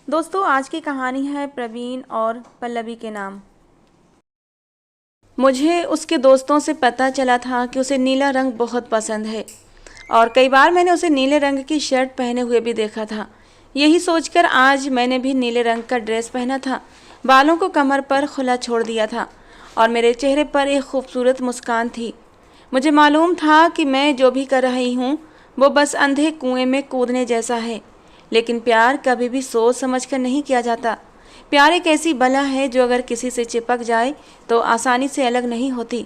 दोस्तों, आज की कहानी है प्रवीण और पल्लवी के नाम। मुझे उसके दोस्तों से पता चला था कि उसे नीला रंग बहुत पसंद है और कई बार मैंने उसे नीले रंग की शर्ट पहने हुए भी देखा था। यही सोचकर आज मैंने भी नीले रंग का ड्रेस पहना था, बालों को कमर पर खुला छोड़ दिया था और मेरे चेहरे पर एक खूबसूरत मुस्कान थी। मुझे मालूम था कि मैं जो भी कर रही हूँ वो बस अंधे कुएं में कूदने जैसा है, लेकिन प्यार कभी भी सोच समझकर नहीं किया जाता। प्यार एक ऐसी बला है जो अगर किसी से चिपक जाए तो आसानी से अलग नहीं होती।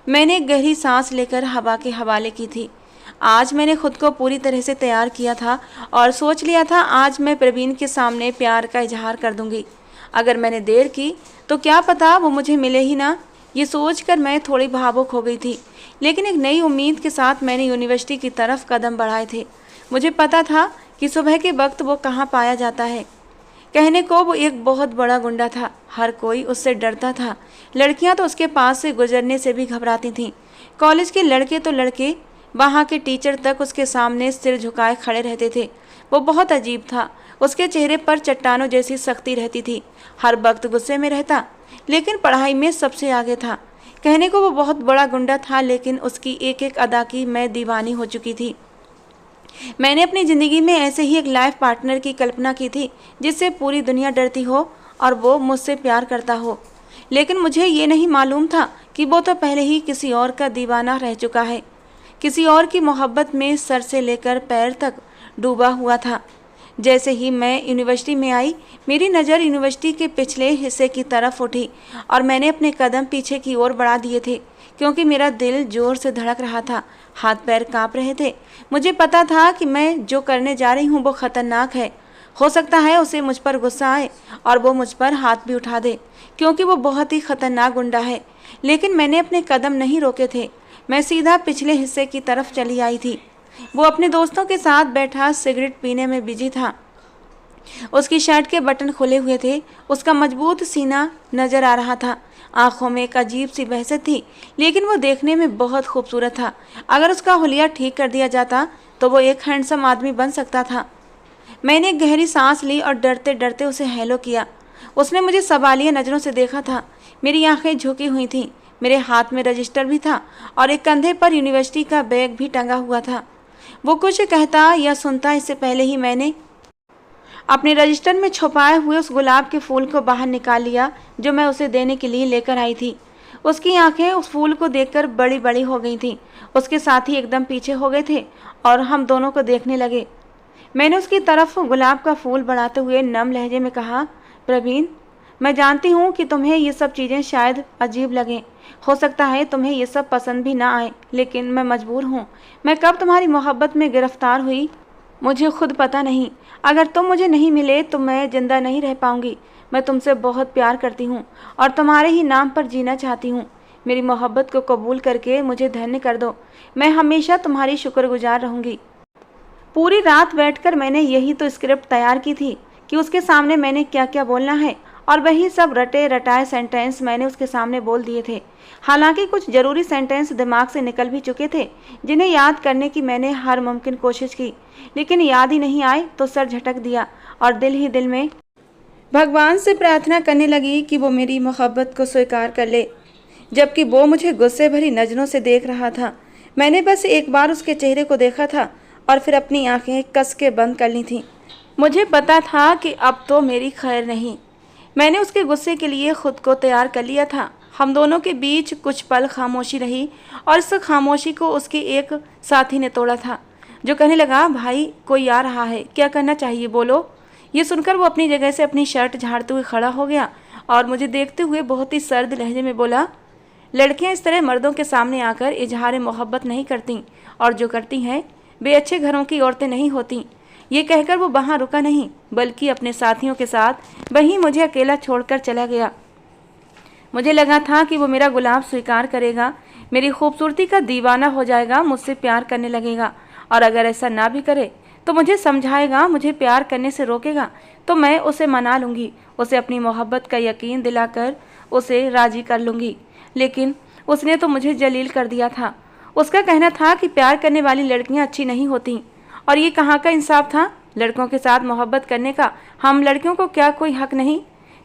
मैंने एक गहरी सांस लेकर हवा के हवाले की थी। आज मैंने खुद को पूरी तरह से तैयार किया था और सोच लिया था आज मैं प्रवीण के सामने प्यार का इजहार कर दूंगी। अगर मैंने देर की तो क्या पता वो मुझे मिले ही ना। ये सोचकर मैं थोड़ी भावुक हो गई थी, लेकिन एक नई उम्मीद के साथ मैंने यूनिवर्सिटी की तरफ कदम बढ़ाए थे। मुझे पता था कि सुबह के वक्त वो कहाँ पाया जाता है। कहने को वो एक बहुत बड़ा गुंडा था, हर कोई उससे डरता था। लड़कियां तो उसके पास से गुजरने से भी घबराती थीं। कॉलेज के लड़के तो लड़के, वहाँ के टीचर तक उसके सामने सिर झुकाए खड़े रहते थे। वो बहुत अजीब था। उसके चेहरे पर चट्टानों जैसी सख्ती रहती थी, हर वक्त गुस्से में रहता, लेकिन पढ़ाई में सबसे आगे था। कहने को वो बहुत बड़ा गुंडा था, लेकिन उसकी एक एक अदा की मैं दीवानी हो चुकी थी। मैंने अपनी ज़िंदगी में ऐसे ही एक लाइफ पार्टनर की कल्पना की थी जिससे पूरी दुनिया डरती हो और वो मुझसे प्यार करता हो। लेकिन मुझे ये नहीं मालूम था कि वो तो पहले ही किसी और का दीवाना रह चुका है, किसी और की मोहब्बत में सर से लेकर पैर तक डूबा हुआ था। जैसे ही मैं यूनिवर्सिटी में आई, मेरी नज़र यूनिवर्सिटी के पिछले हिस्से की तरफ उठी और मैंने अपने कदम पीछे की ओर बढ़ा दिए थे, क्योंकि मेरा दिल जोर से धड़क रहा था, हाथ पैर कांप रहे थे। मुझे पता था कि मैं जो करने जा रही हूँ वो खतरनाक है। हो सकता है उसे मुझ पर गुस्सा आए और वो मुझ पर हाथ भी उठा दे, क्योंकि वो बहुत ही खतरनाक गुंडा है। लेकिन मैंने अपने कदम नहीं रोके थे। मैं सीधा पिछले हिस्से की तरफ चली आई थी। वो अपने दोस्तों के साथ बैठा सिगरेट पीने में बिजी था। उसकी शर्ट के बटन खुले हुए थे, उसका मजबूत सीना नजर आ रहा था। आंखों में एक अजीब सी बहसत थी, लेकिन वो देखने में बहुत खूबसूरत था। अगर उसका हुलिया ठीक कर दिया जाता तो वो एक हैंडसम आदमी बन सकता था। मैंने एक गहरी सांस ली और डरते डरते उसे हेलो किया। उसने मुझे सवालिया नज़रों से देखा था। मेरी आंखें झुकी हुई थीं। मेरे हाथ में रजिस्टर भी था और एक कंधे पर यूनिवर्सिटी का बैग भी टंगा हुआ था। वो कुछ कहता या सुनता इससे पहले ही मैंने अपने रजिस्टर में छुपाए हुए उस गुलाब के फूल को बाहर निकाल लिया जो मैं उसे देने के लिए लेकर आई थी। उसकी आंखें उस फूल को देखकर बड़ी बड़ी हो गई थीं। उसके साथी एकदम पीछे हो गए थे और हम दोनों को देखने लगे। मैंने उसकी तरफ गुलाब का फूल बढ़ाते हुए नम लहजे में कहा, प्रवीण, मैं जानती हूँ कि तुम्हें ये सब चीज़ें शायद अजीब लगें, हो सकता है तुम्हें ये सब पसंद भी ना आए, लेकिन मैं मजबूर हूँ। मैं कब तुम्हारी मोहब्बत में गिरफ्तार हुई मुझे खुद पता नहीं। अगर तुम मुझे नहीं मिले तो मैं जिंदा नहीं रह पाऊंगी। मैं तुमसे बहुत प्यार करती हूँ और तुम्हारे ही नाम पर जीना चाहती हूँ। मेरी मोहब्बत को कबूल करके मुझे धन्य कर दो। मैं हमेशा तुम्हारी शुक्रगुजार रहूँगी। पूरी रात बैठकर मैंने यही तो स्क्रिप्ट तैयार की थी कि उसके सामने मैंने क्या क्या बोलना है, और वही सब रटे रटाए सेंटेंस मैंने उसके सामने बोल दिए थे। हालांकि कुछ ज़रूरी सेंटेंस दिमाग से निकल भी चुके थे, जिन्हें याद करने की मैंने हर मुमकिन कोशिश की, लेकिन याद ही नहीं आए तो सर झटक दिया और दिल ही दिल में भगवान से प्रार्थना करने लगी कि वो मेरी मोहब्बत को स्वीकार कर ले, जबकि वो मुझे गुस्से भरी नज़रों से देख रहा था। मैंने बस एक बार उसके चेहरे को देखा था और फिर अपनी आंखें कस के बंद कर ली थीं। मुझे पता था कि अब तो मेरी खैर नहीं। मैंने उसके गुस्से के लिए खुद को तैयार कर लिया था। हम दोनों के बीच कुछ पल खामोशी रही और इस खामोशी को उसके एक साथी ने तोड़ा था, जो कहने लगा, भाई कोई आ रहा है, क्या करना चाहिए बोलो। ये सुनकर वो अपनी जगह से अपनी शर्ट झाड़ते हुए खड़ा हो गया और मुझे देखते हुए बहुत ही सर्द लहजे में बोला, लड़कियां इस तरह मर्दों के सामने आकर इजहार मोहब्बत नहीं करती, और जो करती हैं वे अच्छे घरों की औरतें नहीं होती। ये कहकर वो वहाँ रुका नहीं, बल्कि अपने साथियों के साथ वहीं मुझे अकेला छोड़कर चला गया। मुझे लगा था कि वो मेरा गुलाब स्वीकार करेगा, मेरी खूबसूरती का दीवाना हो जाएगा, मुझसे प्यार करने लगेगा, और अगर ऐसा ना भी करे तो मुझे समझाएगा, मुझे प्यार करने से रोकेगा तो मैं उसे मना लूँगी, उसे अपनी मोहब्बत का यकीन दिलाकर उसे राज़ी कर लूँगी। लेकिन उसने तो मुझे जलील कर दिया था। उसका कहना था कि प्यार करने वाली लड़कियाँ अच्छी नहीं होती, और ये कहाँ का इंसाफ था। लड़कों के साथ मोहब्बत करने का हम लड़कियों को क्या कोई हक नहीं?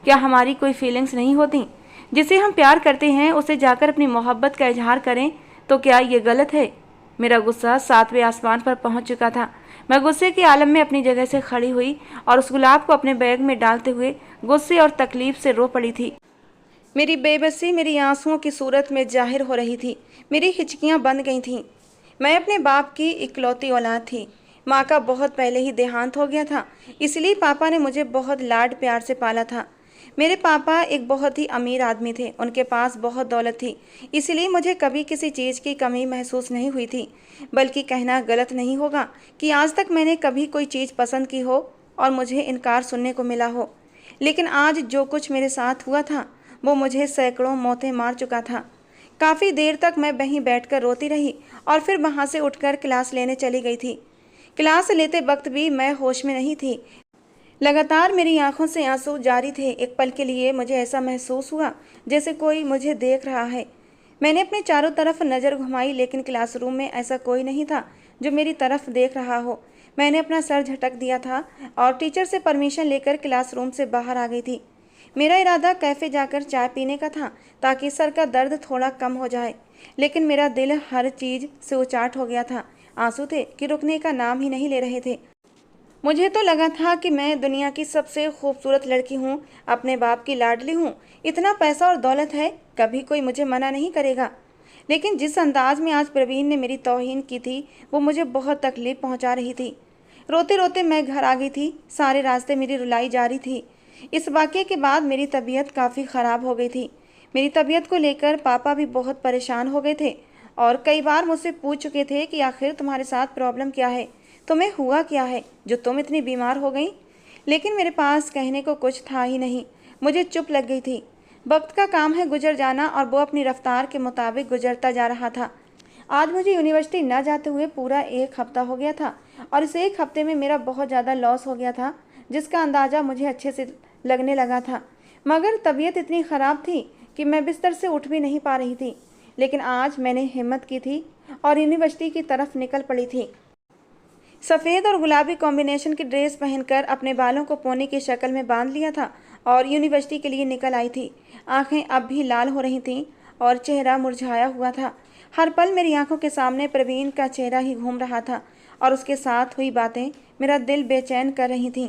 क्या हमारी कोई फीलिंग्स नहीं होती? जिसे हम प्यार करते हैं उसे जाकर अपनी मोहब्बत का इजहार करें तो क्या ये गलत है? मेरा गुस्सा 7वें आसमान पर पहुंच चुका था। मैं गुस्से के आलम में अपनी जगह से खड़ी हुई और उस गुलाब को अपने बैग में डालते हुए गुस्से और तकलीफ से रो पड़ी थी। मेरी बेबसी मेरी आंसुओं की सूरत में जाहिर हो रही थी। मेरी हिचकियां बंद गई थीं। मैं अपने बाप की इकलौती औलाद थी। माँ का बहुत पहले ही देहांत हो गया था, इसलिए पापा ने मुझे बहुत लाड प्यार से पाला था। मेरे पापा एक बहुत ही अमीर आदमी थे, उनके पास बहुत दौलत थी, इसलिए मुझे कभी किसी चीज़ की कमी महसूस नहीं हुई थी। बल्कि कहना गलत नहीं होगा कि आज तक मैंने कभी कोई चीज़ पसंद की हो और मुझे इनकार सुनने को मिला हो। लेकिन आज जो कुछ मेरे साथ हुआ था वो मुझे सैकड़ों मौतें मार चुका था। काफ़ी देर तक मैं वहीं बैठकर रोती रही और फिर वहाँ से उठकर क्लास लेने चली गई थी। क्लास लेते वक्त भी मैं होश में नहीं थी। लगातार मेरी आंखों से आंसू जारी थे। एक पल के लिए मुझे ऐसा महसूस हुआ जैसे कोई मुझे देख रहा है। मैंने अपने चारों तरफ नज़र घुमाई, लेकिन क्लासरूम में ऐसा कोई नहीं था जो मेरी तरफ देख रहा हो। मैंने अपना सर झटक दिया था और टीचर से परमिशन लेकर क्लासरूम से बाहर आ गई थी। मेरा इरादा कैफ़े जाकर चाय पीने का था ताकि सर का दर्द थोड़ा कम हो जाए, लेकिन मेरा दिल हर चीज़ से उचाट हो गया था। आंसू थे कि रुकने का नाम ही नहीं ले रहे थे। मुझे तो लगा था कि मैं दुनिया की सबसे खूबसूरत लड़की हूँ, अपने बाप की लाडली हूँ, इतना पैसा और दौलत है, कभी कोई मुझे मना नहीं करेगा। लेकिन जिस अंदाज में आज प्रवीण ने मेरी तौहीन की थी वो मुझे बहुत तकलीफ पहुँचा रही थी। रोते रोते मैं घर आ गई थी। सारे रास्ते मेरी रुलाई जारी थी। इस वाक़ये के बाद मेरी तबीयत काफ़ी ख़राब हो गई थी। मेरी तबीयत को लेकर पापा भी बहुत परेशान हो गए थे और कई बार मुझसे पूछ चुके थे कि आखिर तुम्हारे साथ प्रॉब्लम क्या है, तुम्हें हुआ क्या है जो तुम इतनी बीमार हो गई। लेकिन मेरे पास कहने को कुछ था ही नहीं। मुझे चुप लग गई थी। वक्त का काम है गुजर जाना और वो अपनी रफ्तार के मुताबिक गुजरता जा रहा था। आज मुझे यूनिवर्सिटी न जाते हुए पूरा 1 हफ्ता हो गया था और इस 1 हफ्ते में मेरा बहुत ज़्यादा लॉस हो गया था, जिसका अंदाज़ा मुझे अच्छे से लगने लगा था। मगर तबीयत इतनी ख़राब थी कि मैं बिस्तर से उठ भी नहीं पा रही थी। लेकिन आज मैंने हिम्मत की थी और यूनिवर्सिटी की तरफ निकल पड़ी थी। सफ़ेद और गुलाबी कॉम्बिनेशन की ड्रेस पहनकर अपने बालों को पोनी की शक्ल में बांध लिया था और यूनिवर्सिटी के लिए निकल आई थी। आंखें अब भी लाल हो रही थीं और चेहरा मुरझाया हुआ था। हर पल मेरी आंखों के सामने प्रवीण का चेहरा ही घूम रहा था और उसके साथ हुई बातें मेरा दिल बेचैन कर रही थीं।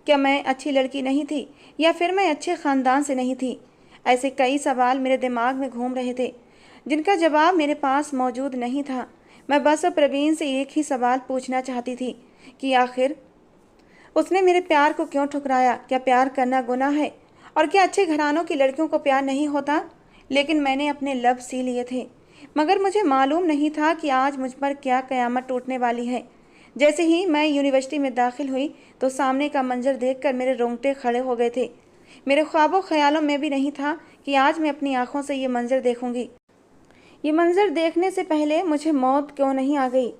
क्या मैं अच्छी लड़की नहीं थी या फिर मैं अच्छे ख़ानदान से नहीं थी? ऐसे कई सवाल मेरे दिमाग में घूम रहे थे जिनका जवाब मेरे पास मौजूद नहीं था। मैं बस प्रवीण से एक ही सवाल पूछना चाहती थी कि आखिर उसने मेरे प्यार को क्यों ठुकराया? क्या प्यार करना गुनाह है? और क्या अच्छे घरानों की लड़कियों को प्यार नहीं होता? लेकिन मैंने अपने लब सी लिए थे, मगर मुझे मालूम नहीं था कि आज मुझ पर क्या क़यामत टूटने वाली है। जैसे ही मैं यूनिवर्सिटी में दाखिल हुई तो सामने का मंजर देखकर मेरे रोंगटे खड़े हो गए थे। मेरे ख्वाबों ख्यालों में भी नहीं था कि आज मैं अपनी आंखों से ये मंजर देखूंगी। ये मंजर देखने से पहले मुझे मौत क्यों नहीं आ गई?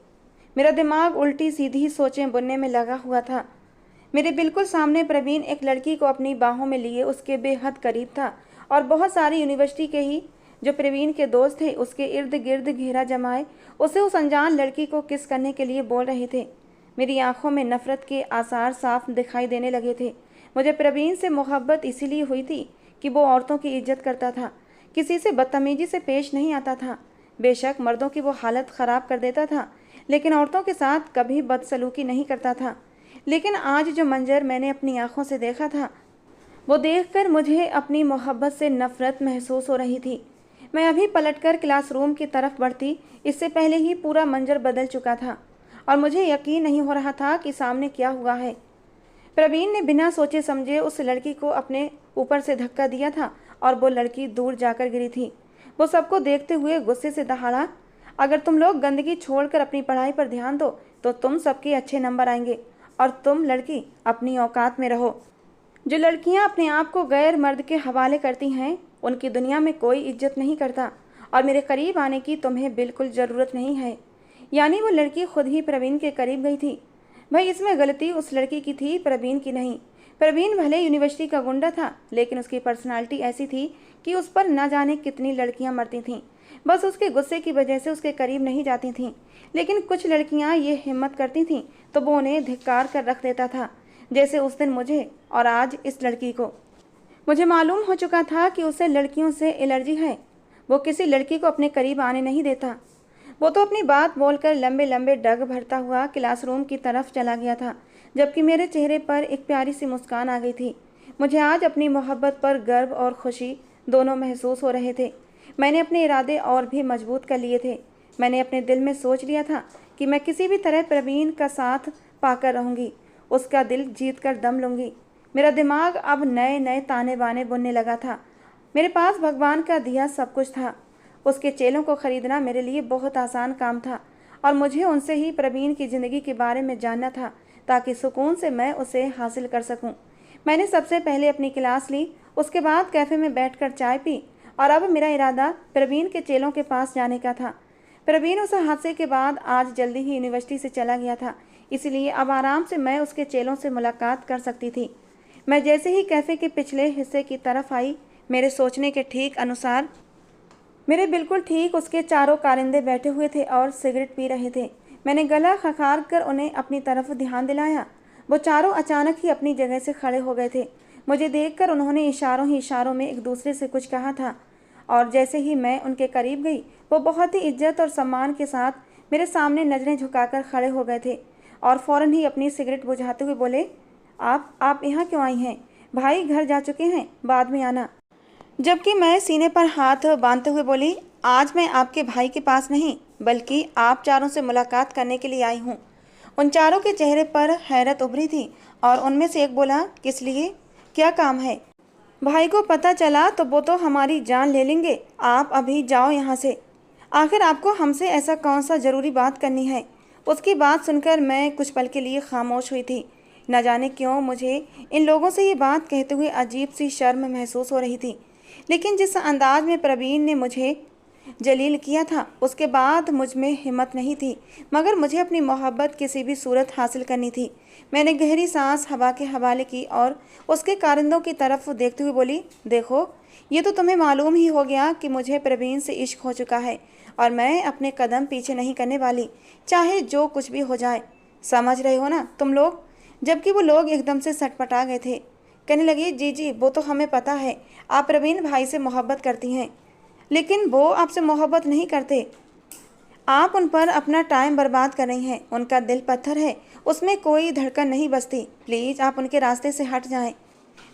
मेरा दिमाग उल्टी सीधी सोचें बुनने में लगा हुआ था। मेरे बिल्कुल सामने प्रवीण एक लड़की को अपनी बाहों में लिए उसके बेहद करीब था और बहुत सारी यूनिवर्सिटी के ही जो प्रवीण के दोस्त थे उसके इर्द गिर्द घेरा जमाए उसे उस अनजान लड़की को किस करने के लिए बोल रहे थे। मेरी आंखों में नफरत के आसार साफ दिखाई देने लगे थे। मुझे प्रवीण से मोहब्बत इसीलिए हुई थी कि वो औरतों की इज्जत करता था, किसी से बदतमीजी से पेश नहीं आता था। बेशक मर्दों की वो हालत ख़राब कर देता था, लेकिन औरतों के साथ कभी बदसलूकी नहीं करता था। लेकिन आज जो मंजर मैंने अपनी आंखों से देखा था वो देखकर मुझे अपनी मोहब्बत से नफरत महसूस हो रही थी। मैं अभी पलटकर क्लासरूम की तरफ बढ़ती, इससे पहले ही पूरा मंजर बदल चुका था और मुझे यकीन नहीं हो रहा था कि सामने क्या हुआ है। प्रवीण ने बिना सोचे समझे उस लड़की को अपने ऊपर से धक्का दिया था और वो लड़की दूर जाकर गिरी थी। वो सबको देखते हुए गुस्से से दहाड़ा, अगर तुम लोग गंदगी छोड़कर अपनी पढ़ाई पर ध्यान दो तो तुम सबके अच्छे नंबर आएंगे और तुम लड़की अपनी औकात में रहो। जो लड़कियां अपने आप को गैर मर्द के हवाले करती हैं उनकी दुनिया में कोई इज्जत नहीं करता और मेरे करीब आने की तुम्हें बिल्कुल ज़रूरत नहीं है। यानी वो लड़की खुद ही प्रवीण के करीब गई थी। भाई इसमें गलती उस लड़की की थी, प्रवीण की नहीं। प्रवीण भले यूनिवर्सिटी का गुंडा था, लेकिन उसकी पर्सनालिटी ऐसी थी कि उस पर न जाने कितनी लड़कियां मरती थीं। बस उसके गुस्से की वजह से उसके करीब नहीं जाती थीं। लेकिन कुछ लड़कियां ये हिम्मत करती थीं तो वो उन्हें धिक्कार कर रख देता था, जैसे उस दिन मुझे और आज इस लड़की को। मुझे मालूम हो चुका था कि उसे लड़कियों से एलर्जी है। वो किसी लड़की को अपने करीब आने नहीं देता। वो तो अपनी बात बोलकर लंबे लंबे डग भरता हुआ क्लासरूम की तरफ चला गया था, जबकि मेरे चेहरे पर एक प्यारी सी मुस्कान आ गई थी। मुझे आज अपनी मोहब्बत पर गर्व और खुशी दोनों महसूस हो रहे थे। मैंने अपने इरादे और भी मजबूत कर लिए थे। मैंने अपने दिल में सोच लिया था कि मैं किसी भी तरह प्रवीण का साथ पाकर रहूंगी, उसका दिल जीत कर दम लूंगी। मेरा दिमाग अब नए नए ताने बाने बुनने लगा था। मेरे पास भगवान का दिया सब कुछ था। उसके चेलों को खरीदना मेरे लिए बहुत आसान काम था और मुझे उनसे ही प्रवीण की ज़िंदगी के बारे में जानना था ताकि सुकून से मैं उसे हासिल कर सकूं। मैंने सबसे पहले अपनी क्लास ली, उसके बाद कैफ़े में बैठकर चाय पी और अब मेरा इरादा प्रवीण के चेलों के पास जाने का था। प्रवीण उस हादसे के बाद आज जल्दी ही यूनिवर्सिटी से चला गया था, इसलिए अब आराम से मैं उसके चेलों से मुलाकात कर सकती थी। मैं जैसे ही कैफ़े के पिछले हिस्से की तरफ आई, मेरे सोचने के ठीक अनुसार मेरे बिल्कुल ठीक उसके चारों कारिंदे बैठे हुए थे और सिगरेट पी रहे थे। मैंने गला खखार कर उन्हें अपनी तरफ ध्यान दिलाया। वो चारों अचानक ही अपनी जगह से खड़े हो गए थे। मुझे देखकर उन्होंने इशारों ही इशारों में एक दूसरे से कुछ कहा था और जैसे ही मैं उनके करीब गई, वो बहुत ही इज्जत और सम्मान के साथ मेरे सामने नज़रें झुकाकर खड़े हो गए थे और फ़ौरन ही अपनी सिगरेट बुझाते हुए बोले, आप यहाँ क्यों आई हैं? भाई घर जा चुके हैं, बाद में आना। जबकि मैं सीने पर हाथ बांधते हुए बोली, आज मैं आपके भाई के पास नहीं बल्कि आप चारों से मुलाकात करने के लिए आई हूँ। उन चारों के चेहरे पर हैरत उभरी थी और उनमें से एक बोला, किस लिए, क्या काम है? भाई को पता चला तो वो तो हमारी जान ले लेंगे। आप अभी जाओ यहाँ से। आखिर आपको हमसे ऐसा कौन सा ज़रूरी बात करनी है? उसकी बात सुनकर मैं कुछ पल के लिए खामोश हुई थी। न जाने क्यों मुझे इन लोगों से ये बात कहते हुए अजीब सी शर्म महसूस हो रही थी, लेकिन जिस अंदाज में प्रवीण ने मुझे जलील किया था उसके बाद मुझ में हिम्मत नहीं थी, मगर मुझे अपनी मोहब्बत किसी भी सूरत हासिल करनी थी। मैंने गहरी सांस हवा के हवाले की और उसके कारिंदों की तरफ देखते हुए बोली, देखो, ये तो तुम्हें मालूम ही हो गया कि मुझे प्रवीण से इश्क हो चुका है और मैं अपने कदम पीछे नहीं करने वाली, चाहे जो कुछ भी हो जाए। समझ रहे हो ना तुम लोग? जबकि वो लोग एकदम से सटपटा गए थे। कहने लगी, जी जी, वो तो हमें पता है, आप प्रवीण भाई से मोहब्बत करती हैं, लेकिन वो आपसे मोहब्बत नहीं करते। आप उन पर अपना टाइम बर्बाद कर रही हैं। उनका दिल पत्थर है, उसमें कोई धड़कन नहीं बसती। प्लीज़ आप उनके रास्ते से हट जाएं।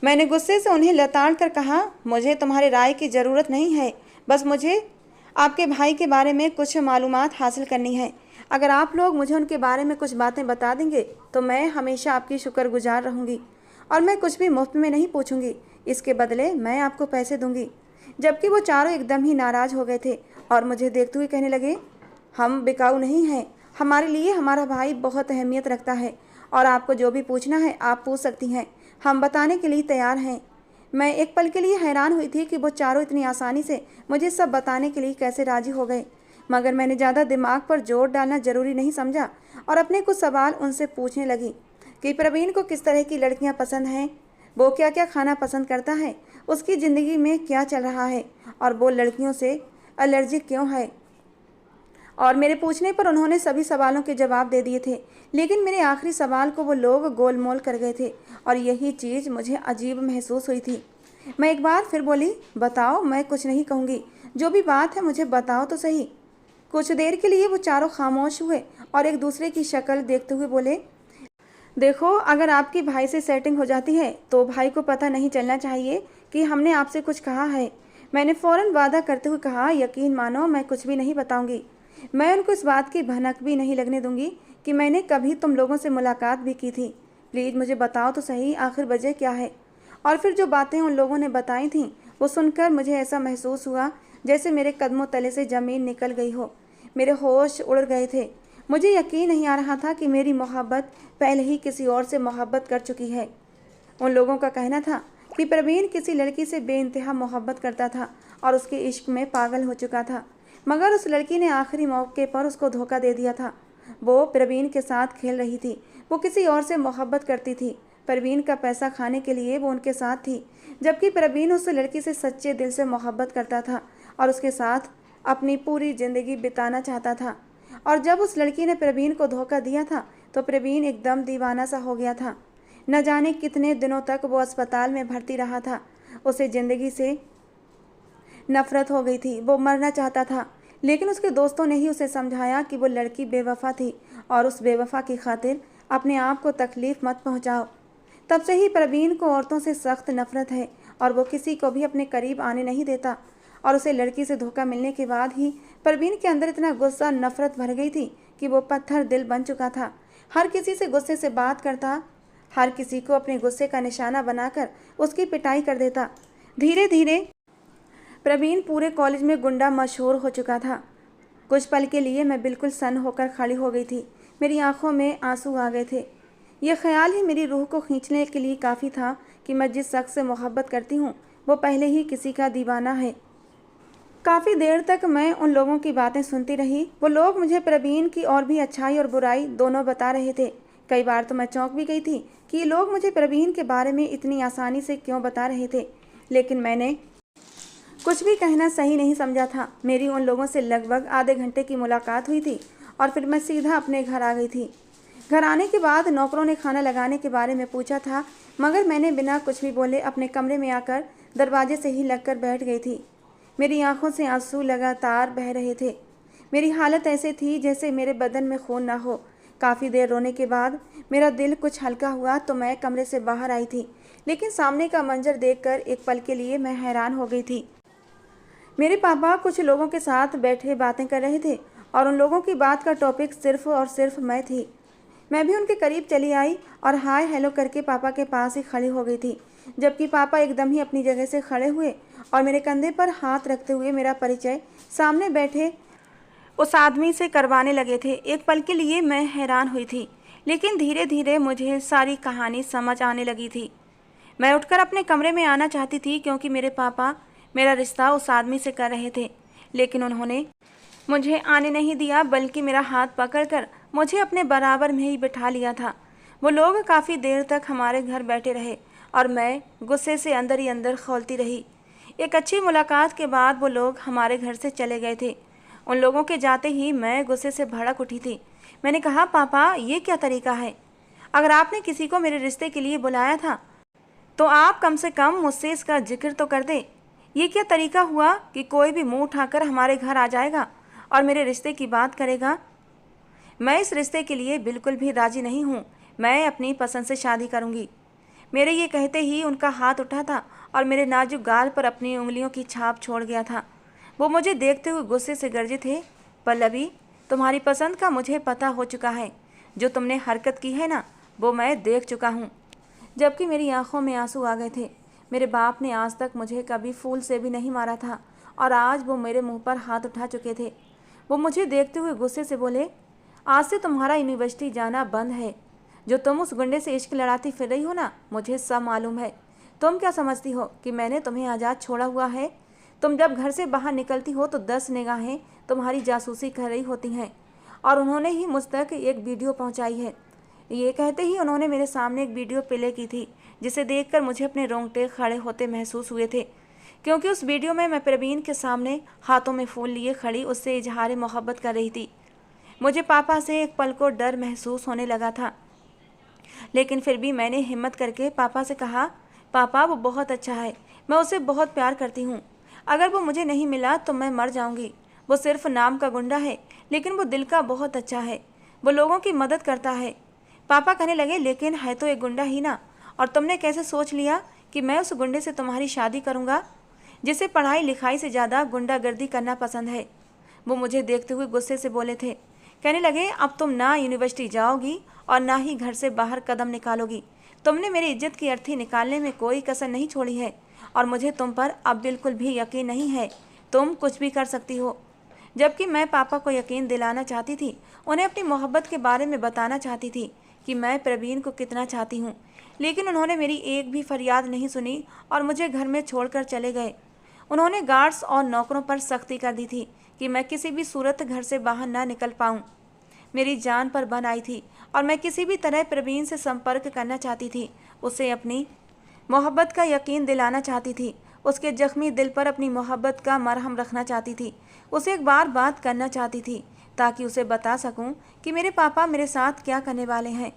मैंने गुस्से से उन्हें लताड़ कर कहा, मुझे तुम्हारे राय की ज़रूरत नहीं है, बस मुझे आपके भाई के बारे में कुछ मालूमात हासिल करनी है। अगर आप लोग मुझे उनके बारे में कुछ बातें बता देंगे तो मैं हमेशा आपकी शुक्रगुजार रहूँगी और मैं कुछ भी मुफ्त में नहीं पूछूंगी। इसके बदले मैं आपको पैसे दूंगी। जबकि वो चारों एकदम ही नाराज़ हो गए थे और मुझे देखते हुए कहने लगे, हम बिकाऊ नहीं हैं, हमारे लिए हमारा भाई बहुत अहमियत रखता है और आपको जो भी पूछना है आप पूछ सकती हैं, हम बताने के लिए तैयार हैं। मैं एक पल के लिए हैरान हुई थी कि वो चारों इतनी आसानी से मुझे सब बताने के लिए कैसे राजी हो गए, मगर मैंने ज़्यादा दिमाग पर जोर डालना ज़रूरी नहीं समझा और अपने कुछ सवाल उनसे पूछने लगी कि प्रवीण को किस तरह की लड़कियां पसंद हैं, वो क्या क्या खाना पसंद करता है, उसकी ज़िंदगी में क्या चल रहा है और वो लड़कियों से एलर्जिक क्यों है। और मेरे पूछने पर उन्होंने सभी सवालों के जवाब दे दिए थे, लेकिन मेरे आखिरी सवाल को वो लोग गोलमोल कर गए थे और यही चीज़ मुझे अजीब महसूस हुई थी। मैं एक बार फिर बोली, बताओ, मैं कुछ नहीं कहूँगी, जो भी बात है मुझे बताओ तो सही। कुछ देर के लिए वो चारों खामोश हुए और एक दूसरे की शक्ल देखते हुए बोले, देखो, अगर आपकी भाई से सेटिंग हो जाती है तो भाई को पता नहीं चलना चाहिए कि हमने आपसे कुछ कहा है। मैंने फ़ौरन वादा करते हुए कहा, यकीन मानो मैं कुछ भी नहीं बताऊंगी। मैं उनको इस बात की भनक भी नहीं लगने दूंगी कि मैंने कभी तुम लोगों से मुलाकात भी की थी। प्लीज़ मुझे बताओ तो सही, आखिर वजह क्या है। और फिर जो बातें उन लोगों ने बताई थीं वो सुनकर मुझे ऐसा महसूस हुआ जैसे मेरे कदमों तले से ज़मीन निकल गई हो। मेरे होश उड़ गए थे। मुझे यकीन नहीं आ रहा था कि मेरी मोहब्बत पहले ही किसी और से मोहब्बत कर चुकी है। उन लोगों का कहना था कि प्रवीण किसी लड़की से बेइंतहा मोहब्बत करता था और उसके इश्क में पागल हो चुका था, मगर उस लड़की ने आखिरी मौके पर उसको धोखा दे दिया था। वो प्रवीण के साथ खेल रही थी, वो किसी और से मोहब्बत करती थी। प्रवीण का पैसा खाने के लिए वो उनके साथ थी, जबकि प्रवीण उस लड़की से सच्चे दिल से मोहब्बत करता था और उसके साथ अपनी पूरी ज़िंदगी बिताना चाहता था। और जब उस लड़की ने प्रवीण को धोखा दिया था तो प्रवीण एकदम दीवाना सा हो गया था। न जाने कितने दिनों तक वो अस्पताल में भर्ती रहा था। उसे ज़िंदगी से नफरत हो गई थी, वो मरना चाहता था। लेकिन उसके दोस्तों ने ही उसे समझाया कि वो लड़की बेवफा थी और उस बेवफा की खातिर अपने आप को तकलीफ़ मत पहुंचाओ। तब से ही प्रवीण को औरतों से सख्त नफरत है और वो किसी को भी अपने करीब आने नहीं देता। और उसे लड़की से धोखा मिलने के बाद ही प्रवीण के अंदर इतना गुस्सा, नफरत भर गई थी कि वो पत्थर दिल बन चुका था। हर किसी से गुस्से से बात करता, हर किसी को अपने गुस्से का निशाना बनाकर उसकी पिटाई कर देता। धीरे धीरे प्रवीण पूरे कॉलेज में गुंडा मशहूर हो चुका था। कुछ पल के लिए मैं बिल्कुल सन्न होकर खड़ी हो गई थी। मेरी आंखों में आंसू आ गए थे। यह ख्याल ही मेरी रूह को खींचने के लिए काफ़ी था कि मैं जिस शख्स से मोहब्बत करती हूँ वो पहले ही किसी का दीवाना है। काफ़ी देर तक मैं उन लोगों की बातें सुनती रही। वो लोग मुझे प्रवीण की और भी अच्छाई और बुराई दोनों बता रहे थे। कई बार तो मैं चौंक भी गई थी कि ये लोग मुझे प्रवीण के बारे में इतनी आसानी से क्यों बता रहे थे। लेकिन मैंने कुछ भी कहना सही नहीं समझा था। मेरी उन लोगों से लगभग आधे घंटे की मुलाकात हुई थी और फिर मैं सीधा अपने घर आ गई थी। घर आने के बाद नौकरों ने खाना लगाने के बारे में पूछा था, मगर मैंने बिना कुछ भी बोले अपने कमरे में आकर दरवाजे से ही लगकर बैठ गई थी। मेरी आंखों से आंसू लगातार बह रहे थे। मेरी हालत ऐसे थी जैसे मेरे बदन में खून ना हो। काफ़ी देर रोने के बाद मेरा दिल कुछ हल्का हुआ तो मैं कमरे से बाहर आई थी। लेकिन सामने का मंजर देखकर एक पल के लिए मैं हैरान हो गई थी। मेरे पापा कुछ लोगों के साथ बैठे बातें कर रहे थे और उन लोगों की बात का टॉपिक सिर्फ और सिर्फ मैं थी। मैं भी उनके करीब चली आई और हाय हेलो करके पापा के पास ही खड़ी हो गई थी, जबकि पापा एकदम ही अपनी जगह से खड़े हुए और मेरे कंधे पर हाथ रखते हुए मेरा परिचय सामने बैठे उस आदमी से करवाने लगे थे। एक पल के लिए मैं हैरान हुई थी, लेकिन धीरे धीरे मुझे सारी कहानी समझ आने लगी थी। मैं उठकर अपने कमरे में आना चाहती थी क्योंकि मेरे पापा मेरा रिश्ता उस आदमी से कर रहे थे, लेकिन उन्होंने मुझे आने नहीं दिया, बल्कि मेरा हाथ पकड़कर मुझे अपने बराबर में ही बिठा लिया था। वो लोग काफ़ी देर तक हमारे घर बैठे रहे और मैं गुस्से से अंदर ही अंदर खौलती रही। एक अच्छी मुलाकात के बाद वो लोग हमारे घर से चले गए थे। उन लोगों के जाते ही मैं गुस्से से भड़क उठी थी। मैंने कहा, पापा ये क्या तरीका है? अगर आपने किसी को मेरे रिश्ते के लिए बुलाया था तो आप कम से कम मुझसे इसका जिक्र तो कर दे। ये क्या तरीका हुआ कि कोई भी मुंह उठाकर हमारे घर आ जाएगा और मेरे रिश्ते की बात करेगा? मैं इस रिश्ते के लिए बिल्कुल भी राजी नहीं हूँ। मैं अपनी पसंद से शादी करूँगी। मेरे ये कहते ही उनका हाथ उठा था और मेरे नाजुक गाल पर अपनी उंगलियों की छाप छोड़ गया था। वो मुझे देखते हुए गुस्से से गरजे थे, पल्लवी तुम्हारी पसंद का मुझे पता हो चुका है। जो तुमने हरकत की है ना, वो मैं देख चुका हूँ। जबकि मेरी आंखों में आंसू आ गए थे। मेरे बाप ने आज तक मुझे कभी फूल से भी नहीं मारा था और आज वो मेरे मुंह पर हाथ उठा चुके थे। वो मुझे देखते हुए गुस्से से बोले, आज से तुम्हारा यूनिवर्सिटी जाना बंद है। जो तुम उस गुंडे से इश्क लड़ाती फिर रही हो ना, मुझे सब मालूम है। तुम क्या समझती हो कि मैंने तुम्हें आज़ाद छोड़ा हुआ है? तुम जब घर से बाहर निकलती हो तो 10 निगाहें तुम्हारी जासूसी कर रही होती हैं और उन्होंने ही मुझ तक एक वीडियो पहुंचाई है। ये कहते ही उन्होंने मेरे सामने एक वीडियो प्ले की थी, जिसे देखकर मुझे अपने रोंगटे खड़े होते महसूस हुए थे, क्योंकि उस वीडियो में मैं प्रवीण के सामने हाथों में फूल लिए खड़ी उससे इजहार मोहब्बत कर रही थी। मुझे पापा से एक पल को डर महसूस होने लगा था, लेकिन फिर भी मैंने हिम्मत करके पापा से कहा, पापा वो बहुत अच्छा है, मैं उसे बहुत प्यार करती हूँ। अगर वो मुझे नहीं मिला तो मैं मर जाऊँगी। वो सिर्फ नाम का गुंडा है, लेकिन वो दिल का बहुत अच्छा है। वो लोगों की मदद करता है। पापा कहने लगे, लेकिन है तो एक गुंडा ही ना, और तुमने कैसे सोच लिया कि मैं उस गुंडे से तुम्हारी शादी करूँगा, जिसे पढ़ाई लिखाई से ज़्यादा गुंडागर्दी करना पसंद है? वो मुझे देखते हुए गुस्से से बोले थे। कहने लगे, अब तुम ना यूनिवर्सिटी जाओगी और ना ही घर से बाहर कदम निकालोगी। तुमने मेरी इज्जत की अर्थी निकालने में कोई कसर नहीं छोड़ी है और मुझे तुम पर अब बिल्कुल भी यकीन नहीं है। तुम कुछ भी कर सकती हो। जबकि मैं पापा को यकीन दिलाना चाहती थी, उन्हें अपनी मोहब्बत के बारे में बताना चाहती थी कि मैं प्रवीण को कितना चाहती हूँ, लेकिन उन्होंने मेरी एक भी फरियाद नहीं सुनी और मुझे घर में छोड़कर चले गए। उन्होंने गार्ड्स और नौकरों पर सख्ती कर दी थी कि मैं किसी भी सूरत घर से बाहर ना निकल पाऊँ। मेरी जान पर बन आई थी और मैं किसी भी तरह प्रवीण से संपर्क करना चाहती थी। उसे अपनी मोहब्बत का यकीन दिलाना चाहती थी। उसके जख्मी दिल पर अपनी मोहब्बत का मरहम रखना चाहती थी। उसे एक बार बात करना चाहती थी ताकि उसे बता सकूं कि मेरे पापा मेरे साथ क्या करने वाले हैं।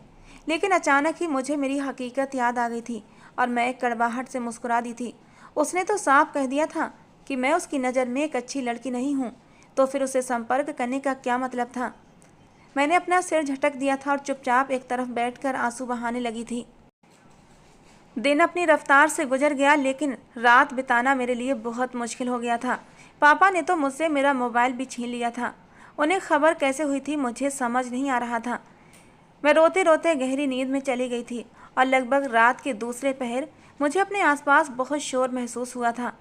लेकिन अचानक ही मुझे मेरी हकीकत याद आ गई थी और मैं एक कड़वाहट से मुस्कुरा दी थी। उसने तो साफ कह दिया था कि मैं उसकी नज़र में एक अच्छी लड़की नहीं हूँ, तो फिर उसे संपर्क करने का क्या मतलब था। मैंने अपना सिर झटक दिया था और चुपचाप एक तरफ बैठकर आंसू बहाने लगी थी। दिन अपनी रफ्तार से गुजर गया, लेकिन रात बिताना मेरे लिए बहुत मुश्किल हो गया था। पापा ने तो मुझसे मेरा मोबाइल भी छीन लिया था। उन्हें खबर कैसे हुई थी मुझे समझ नहीं आ रहा था। मैं रोते रोते गहरी नींद में चली गई थी और लगभग रात के दूसरे पहर मुझे अपने आसपास बहुत शोर महसूस हुआ था।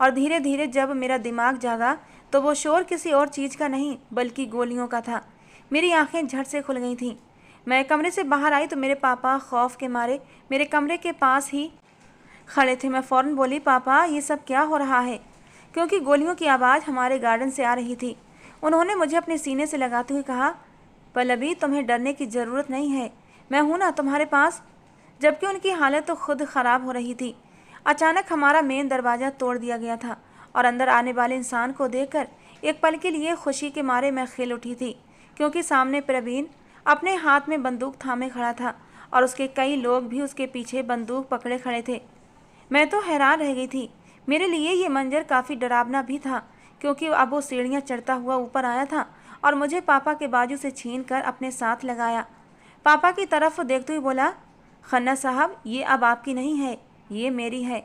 और धीरे धीरे जब मेरा दिमाग जागा तो वो शोर किसी और चीज़ का नहीं बल्कि गोलियों का था। मेरी आंखें झट से खुल गई थीं। मैं कमरे से बाहर आई तो मेरे पापा खौफ के मारे मेरे कमरे के पास ही खड़े थे। मैं फ़ौरन बोली, पापा ये सब क्या हो रहा है? क्योंकि गोलियों की आवाज़ हमारे गार्डन से आ रही थी। उन्होंने मुझे अपने सीने से लगाते हुए कहा, पल्लवी तुम्हें डरने की ज़रूरत नहीं है, मैं हूं ना तुम्हारे पास। जबकि उनकी हालत तो खुद ख़राब हो रही थी। अचानक हमारा मेन दरवाज़ा तोड़ दिया गया था और अंदर आने वाले इंसान को देखकर एक पल के लिए खुशी के मारे मैं खिल उठी थी, क्योंकि सामने प्रवीण अपने हाथ में बंदूक थामे खड़ा था और उसके कई लोग भी उसके पीछे बंदूक पकड़े खड़े थे। मैं तो हैरान रह गई थी। मेरे लिए ये मंजर काफ़ी डरावना भी था, क्योंकि अब वो सीढ़ियाँ चढ़ता हुआ ऊपर आया था और मुझे पापा के बाजू से छीन कर अपने साथ लगाया। पापा की तरफ देखते हुए बोला, खन्ना साहब ये अब आपकी नहीं है, ये मेरी है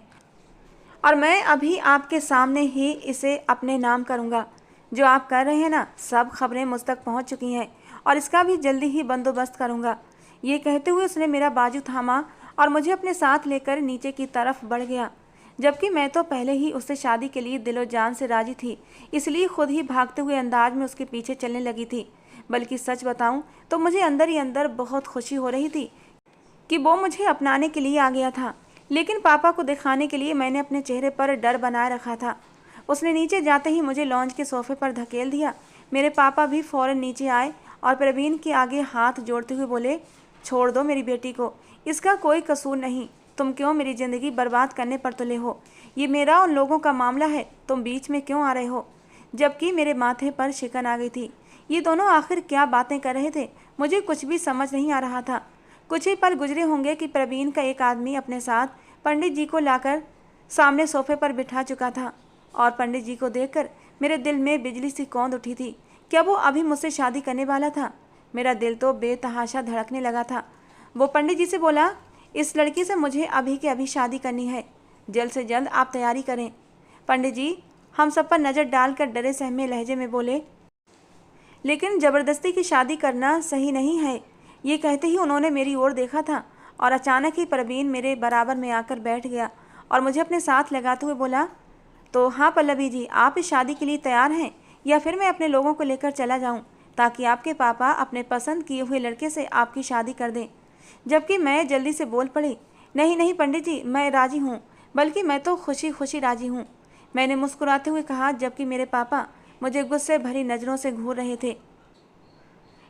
और मैं अभी आपके सामने ही इसे अपने नाम करूँगा। जो आप कर रहे हैं ना, सब खबरें मुझ तक पहुँच चुकी हैं और इसका भी जल्दी ही बंदोबस्त करूँगा। ये कहते हुए उसने मेरा बाजू थामा और मुझे अपने साथ लेकर नीचे की तरफ बढ़ गया। जबकि मैं तो पहले ही उससे शादी के लिए दिलो जान से राजी थी, इसलिए खुद ही भागते हुए अंदाज में उसके पीछे चलने लगी थी। बल्कि सच बताऊं तो मुझे अंदर ही अंदर बहुत खुशी हो रही थी कि वो मुझे अपनाने के लिए आ गया था। लेकिन पापा को दिखाने के लिए मैंने अपने चेहरे पर डर बनाए रखा था। उसने नीचे जाते ही मुझे लॉन्च के सोफे पर धकेल दिया। मेरे पापा भी फ़ौरन नीचे आए और प्रवीण के आगे हाथ जोड़ते हुए बोले, छोड़ दो मेरी बेटी को, इसका कोई कसूर नहीं। तुम क्यों मेरी ज़िंदगी बर्बाद करने पर तुले हो? ये मेरा उन लोगों का मामला है, तुम बीच में क्यों आ रहे हो? जबकि मेरे माथे पर शिकन आ गई थी। ये दोनों आखिर क्या बातें कर रहे थे, मुझे कुछ भी समझ नहीं आ रहा था। कुछ ही पल गुजरे होंगे कि प्रवीण का एक आदमी अपने साथ पंडित जी को लाकर सामने सोफे पर बिठा चुका था और पंडित जी को देखकर मेरे दिल में बिजली सी कौंध उठी थी। क्या वो अभी मुझसे शादी करने वाला था? मेरा दिल तो बेतहाशा धड़कने लगा था। वो पंडित जी से बोला, इस लड़की से मुझे अभी के अभी शादी करनी है, जल्द से जल्द आप तैयारी करें। पंडित जी हम सब पर नज़र डालकर डरे सहमे लहजे में बोले, लेकिन ज़बरदस्ती की शादी करना सही नहीं है। ये कहते ही उन्होंने मेरी ओर देखा था और अचानक ही प्रवीण मेरे बराबर में आकर बैठ गया और मुझे अपने साथ लगाते हुए बोला, तो हाँ पल्लवी जी, आप इस शादी के लिए तैयार हैं या फिर मैं अपने लोगों को लेकर चला जाऊं ताकि आपके पापा अपने पसंद किए हुए लड़के से आपकी शादी कर दें? जबकि मैं जल्दी से बोल पड़ी, नहीं नहीं पंडित जी, मैं राजी हूँ, बल्कि मैं तो खुशी खुशी राजी हूँ, मैंने मुस्कुराते हुए कहा। जबकि मेरे पापा मुझे गुस्से भरी नज़रों से घूर रहे थे।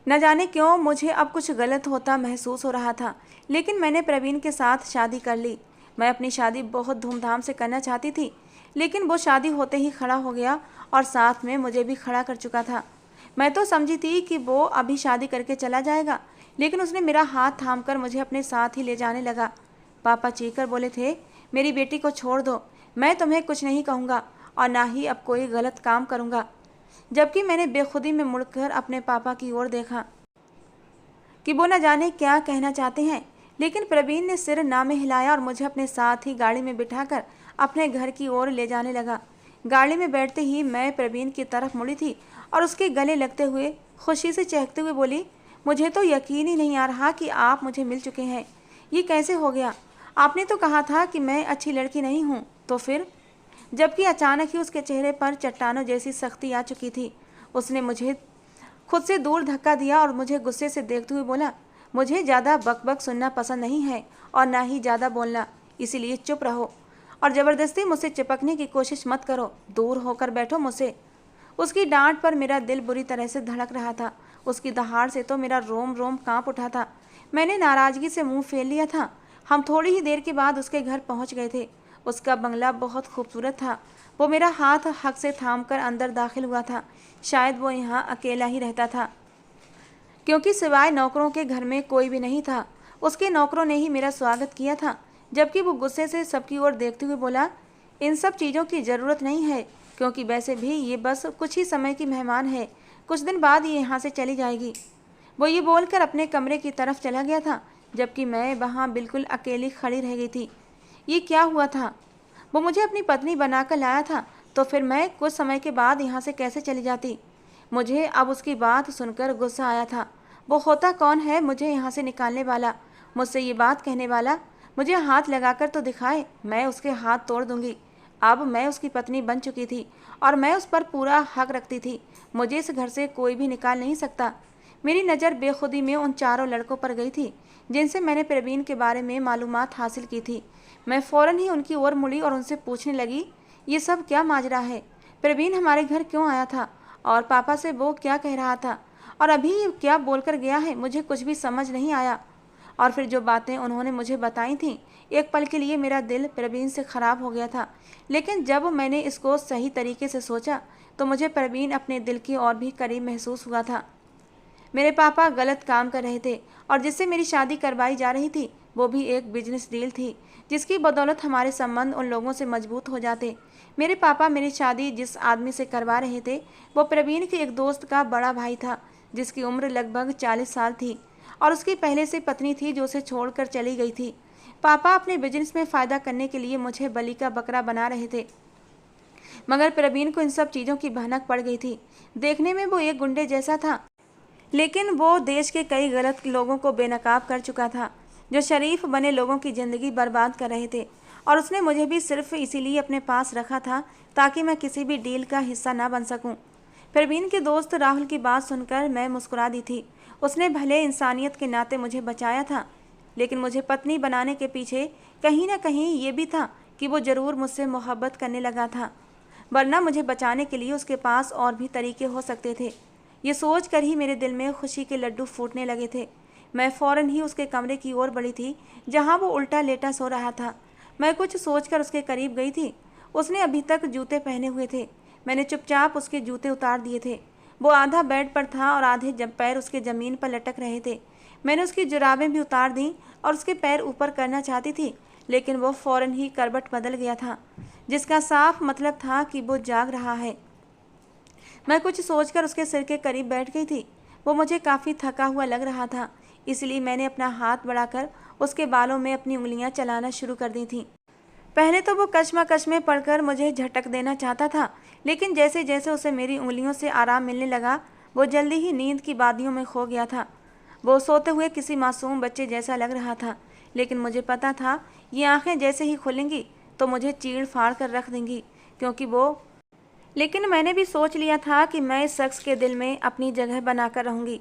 न जाने क्यों मुझे अब कुछ गलत होता महसूस हो रहा था, लेकिन मैंने प्रवीण के साथ शादी कर ली। मैं अपनी शादी बहुत धूमधाम से करना चाहती थी, लेकिन वो शादी होते ही खड़ा हो गया और साथ में मुझे भी खड़ा कर चुका था। मैं तो समझी थी कि वो अभी शादी करके चला जाएगा, लेकिन उसने मेरा हाथ थामकर मुझे अपने साथ ही ले जाने लगा। पापा चीखकर बोले थे, मेरी बेटी को छोड़ दो, मैं तुम्हें कुछ नहीं कहूँगा और ना ही अब कोई गलत काम करूँगा। जबकि मैंने बेखुदी में मुड़कर अपने पापा की ओर देखा कि वो न जाने क्या कहना चाहते हैं, लेकिन प्रवीण ने सिर ना में हिलाया और मुझे अपने साथ ही गाड़ी में बिठाकर अपने घर की ओर ले जाने लगा। गाड़ी में बैठते ही मैं प्रवीण की तरफ मुड़ी थी और उसके गले लगते हुए खुशी से चहकते हुए बोली, मुझे तो यकीन ही नहीं आ रहा कि आप मुझे मिल चुके हैं। ये कैसे हो गया? आपने तो कहा था कि मैं अच्छी लड़की नहीं हूँ, तो फिर? जबकि अचानक ही उसके चेहरे पर चट्टानों जैसी सख्ती आ चुकी थी। उसने मुझे खुद से दूर धक्का दिया और मुझे गुस्से से देखते हुए बोला, मुझे ज़्यादा बकबक सुनना पसंद नहीं है और ना ही ज़्यादा बोलना, इसीलिए चुप रहो और ज़बरदस्ती मुझसे चिपकने की कोशिश मत करो, दूर होकर बैठो मुझसे। उसकी डांट पर मेरा दिल बुरी तरह से धड़क रहा था। उसकी दहाड़ से तो मेरा रोम रोम काँप उठा था। मैंने नाराज़गी से मुंह फेर लिया था। हम थोड़ी ही देर के बाद उसके घर पहुंच गए थे। उसका बंगला बहुत खूबसूरत था। वो मेरा हाथ हक से थामकर अंदर दाखिल हुआ था। शायद वो यहाँ अकेला ही रहता था, क्योंकि सिवाय नौकरों के घर में कोई भी नहीं था। उसके नौकरों ने ही मेरा स्वागत किया था, जबकि वो गुस्से से सबकी ओर देखते हुए बोला, इन सब चीज़ों की ज़रूरत नहीं है, क्योंकि वैसे भी ये बस कुछ ही समय की मेहमान है, कुछ दिन बाद ये यहाँ से चली जाएगी। वो ये बोलकर अपने कमरे की तरफ चला गया था, जबकि मैं वहाँ बिल्कुल अकेली खड़ी रह गई थी। ये क्या हुआ था? वो मुझे अपनी पत्नी बनाकर लाया था, तो फिर मैं कुछ समय के बाद यहाँ से कैसे चली जाती? मुझे अब उसकी बात सुनकर गुस्सा आया था। वो होता कौन है मुझे यहाँ से निकालने वाला, मुझसे ये बात कहने वाला? मुझे हाथ लगाकर तो दिखाए, मैं उसके हाथ तोड़ दूंगी। अब मैं उसकी पत्नी बन चुकी थी और मैं उस पर पूरा हक रखती थी। मुझे इस घर से कोई भी निकाल नहीं सकता। मेरी नज़र बेखुदी में उन चारों लड़कों पर गई थी जिनसे मैंने प्रवीण के बारे में मालूमात हासिल की थी। मैं फ़ौरन ही उनकी ओर मुड़ी और उनसे पूछने लगी, ये सब क्या माजरा है? प्रवीण हमारे घर क्यों आया था और पापा से वो क्या कह रहा था और अभी क्या बोलकर गया है? मुझे कुछ भी समझ नहीं आया। और फिर जो बातें उन्होंने मुझे बताई थीं, एक पल के लिए मेरा दिल प्रवीण से ख़राब हो गया था। लेकिन जब मैंने इसको सही तरीके से सोचा तो मुझे प्रवीण अपने दिल की और भी करीब महसूस हुआ था। मेरे पापा गलत काम कर रहे थे और जिससे मेरी शादी करवाई जा रही थी वो भी एक बिजनेस डील थी, जिसकी बदौलत हमारे संबंध उन लोगों से मजबूत हो जाते। मेरे पापा मेरी शादी जिस आदमी से करवा रहे थे वो प्रवीण के एक दोस्त का बड़ा भाई था, जिसकी उम्र लगभग 40 साल थी और उसकी पहले से पत्नी थी जो उसे छोड़कर चली गई थी। पापा अपने बिजनेस में फ़ायदा करने के लिए मुझे बलि का बकरा बना रहे थे, मगर प्रवीण को इन सब चीज़ों की भनक पड़ गई थी। देखने में वो एक गुंडे जैसा था, लेकिन वो देश के कई गलत लोगों को बेनकाब कर चुका था, जो शरीफ बने लोगों की ज़िंदगी बर्बाद कर रहे थे। और उसने मुझे भी सिर्फ इसीलिए अपने पास रखा था ताकि मैं किसी भी डील का हिस्सा ना बन सकूं। प्रवीण के दोस्त राहुल की बात सुनकर मैं मुस्कुरा दी थी। उसने भले इंसानियत के नाते मुझे बचाया था, लेकिन मुझे पत्नी बनाने के पीछे कहीं ना कहीं ये भी था कि वो ज़रूर मुझसे मोहब्बत करने लगा था, वरना मुझे बचाने के लिए उसके पास और भी तरीके हो सकते थे। ये सोच कर ही मेरे दिल में खुशी के लड्डू फूटने लगे थे। मैं फ़ौरन ही उसके कमरे की ओर बढ़ी थी जहाँ वो उल्टा लेटा सो रहा था। मैं कुछ सोचकर उसके करीब गई थी। उसने अभी तक जूते पहने हुए थे। मैंने चुपचाप उसके जूते उतार दिए थे। वो आधा बेड पर था और आधे जब पैर उसके ज़मीन पर लटक रहे थे। मैंने उसकी जुराबें भी उतार दी और उसके पैर ऊपर करना चाहती थी, लेकिन वो फ़ौरन ही करवट बदल गया था, जिसका साफ मतलब था कि वो जाग रहा है। मैं कुछ सोचकर उसके सिर के करीब बैठ गई थी। वो मुझे काफ़ी थका हुआ लग रहा था, इसलिए मैंने अपना हाथ बढ़ाकर उसके बालों में अपनी उंगलियां चलाना शुरू कर दी थीं। पहले तो वो कश्मकश में पड़कर मुझे झटक देना चाहता था, लेकिन जैसे जैसे उसे मेरी उंगलियों से आराम मिलने लगा, वो जल्दी ही नींद की वादियों में खो गया था। वो सोते हुए किसी मासूम बच्चे जैसा लग रहा था, लेकिन मुझे पता था ये आंखें जैसे ही खुलेंगी तो मुझे चीड़ फाड़ कर रख देंगी, लेकिन मैंने भी सोच लिया था कि मैं इस शख्स के दिल में अपनी जगह बनाकर रहूँगी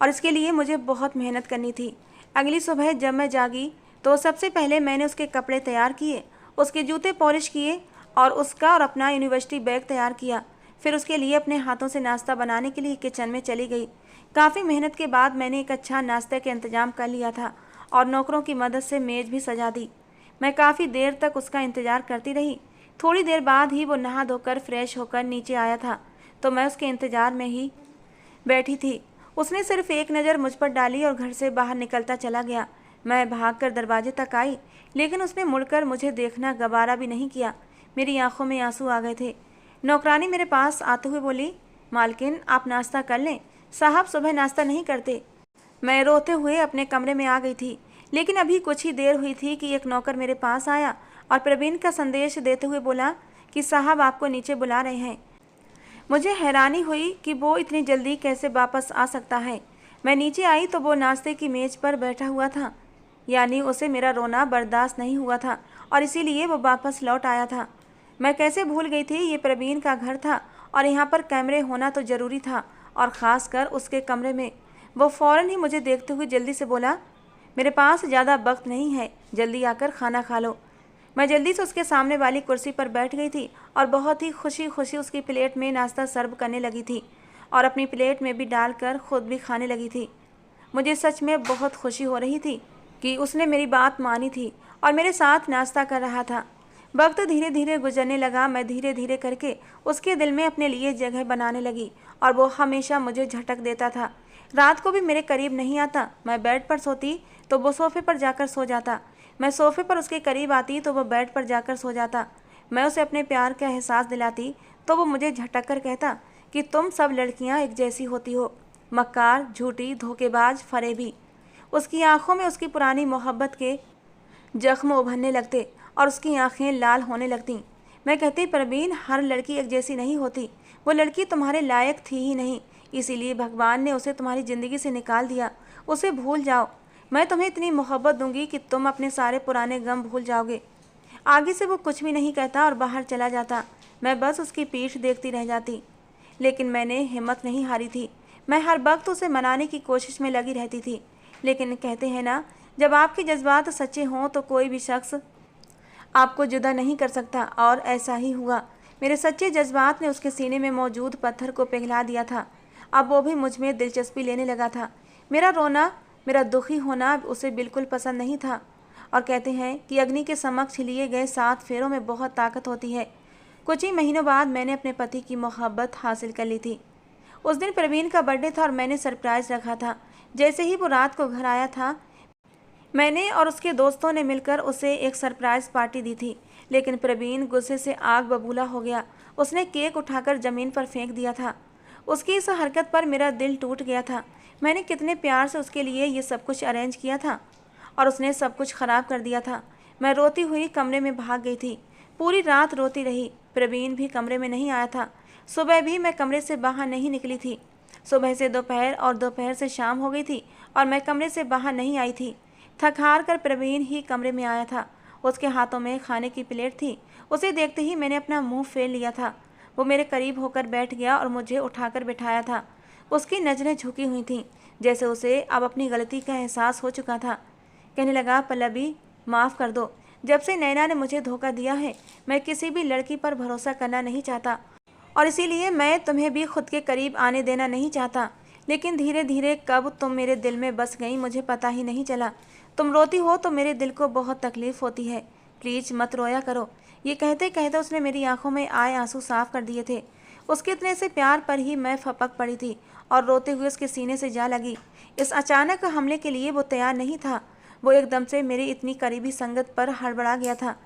और इसके लिए मुझे बहुत मेहनत करनी थी। अगली सुबह जब मैं जागी तो सबसे पहले मैंने उसके कपड़े तैयार किए, उसके जूते पॉलिश किए और उसका और अपना यूनिवर्सिटी बैग तैयार किया। फिर उसके लिए अपने हाथों से नाश्ता बनाने के लिए किचन में चली गई। काफ़ी मेहनत के बाद मैंने एक अच्छा नाश्ते का इंतज़ाम कर लिया था और नौकरों की मदद से मेज़ भी सजा दी। मैं काफ़ी देर तक उसका इंतज़ार करती रही। थोड़ी देर बाद ही वो नहा धोकर फ्रेश होकर नीचे आया था, तो मैं उसके इंतज़ार में ही बैठी थी। उसने सिर्फ एक नज़र मुझ पर डाली और घर से बाहर निकलता चला गया। मैं भागकर दरवाजे तक आई, लेकिन उसने मुड़कर मुझे देखना गवारा भी नहीं किया। मेरी आंखों में आंसू आ गए थे। नौकरानी मेरे पास आते हुए बोली, मालकिन आप नाश्ता कर लें, साहब सुबह नाश्ता नहीं करते। मैं रोते हुए अपने कमरे में आ गई थी, लेकिन अभी कुछ ही देर हुई थी कि एक नौकर मेरे पास आया और प्रवीण का संदेश देते हुए बोला कि साहब आपको नीचे बुला रहे हैं। मुझे हैरानी हुई कि वो इतनी जल्दी कैसे वापस आ सकता है। मैं नीचे आई तो वो नाश्ते की मेज़ पर बैठा हुआ था, यानी उसे मेरा रोना बर्दाश्त नहीं हुआ था और इसीलिए वो वापस लौट आया था। मैं कैसे भूल गई थी ये प्रवीण का घर था और यहाँ पर कैमरे होना तो ज़रूरी था, और ख़ास कर उसके कमरे में। वो फ़ौरन ही मुझे देखते हुए जल्दी से बोला, मेरे पास ज़्यादा वक्त नहीं है, जल्दी आकर खाना खा लो। मैं जल्दी से उसके सामने वाली कुर्सी पर बैठ गई थी और बहुत ही खुशी खुशी उसकी प्लेट में नाश्ता सर्व करने लगी थी और अपनी प्लेट में भी डालकर खुद भी खाने लगी थी। मुझे सच में बहुत खुशी हो रही थी कि उसने मेरी बात मानी थी और मेरे साथ नाश्ता कर रहा था। वक्त धीरे धीरे गुजरने लगा। मैं धीरे धीरे करके उसके दिल में अपने लिए जगह बनाने लगी और वो हमेशा मुझे झटक देता था। रात को भी मेरे करीब नहीं आता। मैं बेड पर सोती तो वो सोफे पर जाकर सो जाता। मैं सोफे पर उसके करीब आती तो वो बेड पर जाकर सो जाता। मैं उसे अपने प्यार का एहसास दिलाती तो वो मुझे झटक कर कहता कि तुम सब लड़कियां एक जैसी होती हो, मक्कार, झूठी, धोखेबाज, फरेबी। उसकी आंखों में उसकी पुरानी मोहब्बत के जख्म उभरने लगते और उसकी आंखें लाल होने लगतीं। मैं कहती, परवीन, हर लड़की एक जैसी नहीं होती। वो लड़की तुम्हारे लायक थी ही नहीं, इसीलिए भगवान ने उसे तुम्हारी ज़िंदगी से निकाल दिया। उसे भूल जाओ। मैं तुम्हें इतनी मोहब्बत दूंगी कि तुम अपने सारे पुराने गम भूल जाओगे। आगे से वो कुछ भी नहीं कहता और बाहर चला जाता। मैं बस उसकी पीठ देखती रह जाती, लेकिन मैंने हिम्मत नहीं हारी थी। मैं हर वक्त उसे मनाने की कोशिश में लगी रहती थी, लेकिन कहते हैं ना, जब आपके जज्बात सच्चे हों तो कोई भी शख्स आपको जुदा नहीं कर सकता। और ऐसा ही हुआ। मेरे सच्चे जज्बात ने उसके सीने में मौजूद पत्थर को पिघला दिया था। अब वो भी मुझ में दिलचस्पी लेने लगा था। मेरा रोना, मेरा दुखी होना उसे बिल्कुल पसंद नहीं था। और कहते हैं कि अग्नि के समक्ष लिए गए 7 फेरों में बहुत ताकत होती है। कुछ ही महीनों बाद मैंने अपने पति की मोहब्बत हासिल कर ली थी। उस दिन प्रवीण का बर्थडे था और मैंने सरप्राइज़ रखा था। जैसे ही वो रात को घर आया था, मैंने और उसके दोस्तों ने मिलकर उसे एक सरप्राइज़ पार्टी दी थी। लेकिन प्रवीण गुस्से से आग बबूला हो गया। उसने केक उठाकर ज़मीन पर फेंक दिया था। उसकी इस हरकत पर मेरा दिल टूट गया था। मैंने कितने प्यार से उसके लिए ये सब कुछ अरेंज किया था और उसने सब कुछ ख़राब कर दिया था। मैं रोती हुई कमरे में भाग गई थी। पूरी रात रोती रही। प्रवीण भी कमरे में नहीं आया था। सुबह भी मैं कमरे से बाहर नहीं निकली थी। सुबह से दोपहर और दोपहर से शाम हो गई थी और मैं कमरे से बाहर नहीं आई थी। थक हार कर प्रवीण ही कमरे में आया था। उसके हाथों में खाने की प्लेट थी। उसे देखते ही मैंने अपना मुंह फेर लिया था। वो मेरे करीब होकर बैठ गया और मुझे उठाकर बिठाया था। उसकी नज़रें झुकी हुई थीं, जैसे उसे अब अपनी गलती का एहसास हो चुका था। कहने लगा, पल्लवी, माफ़ कर दो। जब से नैना ने मुझे धोखा दिया है, मैं किसी भी लड़की पर भरोसा करना नहीं चाहता और इसीलिए मैं तुम्हें भी खुद के करीब आने देना नहीं चाहता। लेकिन धीरे धीरे कब तुम मेरे दिल में बस गई मुझे पता ही नहीं चला। तुम रोती हो तो मेरे दिल को बहुत तकलीफ़ होती है। प्लीज़ मत रोया करो। ये कहते कहते उसने मेरी आंखों में आए आंसू साफ कर दिए थे। उसके इतने से प्यार पर ही मैं फपक पड़ी थी और रोते हुए उसके सीने से जा लगी। इस अचानक हमले के लिए वो तैयार नहीं था। वो एकदम से मेरी इतनी करीबी संगत पर हड़बड़ा गया था।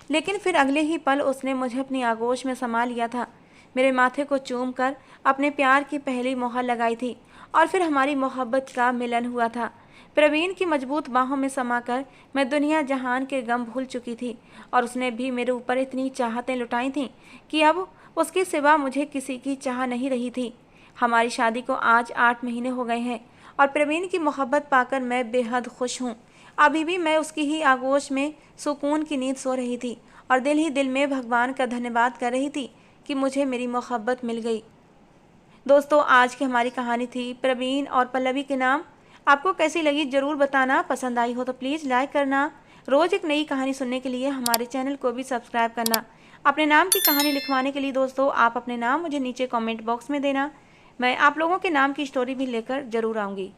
लेकिन फिर अगले ही पल उसने मुझे अपनी आगोश में समा लिया था। मेरे माथे को चूम कर अपने प्यार की पहली मोहर लगाई थी और फिर हमारी मोहब्बत का मिलन हुआ था। प्रवीण की मजबूत बाहों में समाकर मैं दुनिया जहान के गम भूल चुकी थी और उसने भी मेरे ऊपर इतनी चाहतें लुटाई थीं कि अब उसके सिवा मुझे किसी की चाह नहीं रही थी। हमारी शादी को आज 8 महीने हो गए हैं और प्रवीण की मोहब्बत पाकर मैं बेहद खुश हूँ। अभी भी मैं उसकी ही आगोश में सुकून की नींद सो रही थी और दिल ही दिल में भगवान का धन्यवाद कर रही थी कि मुझे मेरी मोहब्बत मिल गई। दोस्तों, आज की हमारी कहानी थी प्रवीण और पल्लवी के नाम। आपको कैसी लगी ज़रूर बताना। पसंद आई हो तो प्लीज़ लाइक करना। रोज़ एक नई कहानी सुनने के लिए हमारे चैनल को भी सब्सक्राइब करना। अपने नाम की कहानी लिखवाने के लिए दोस्तों आप अपने नाम मुझे नीचे कमेंट बॉक्स में देना। मैं आप लोगों के नाम की स्टोरी भी लेकर ज़रूर आऊँगी।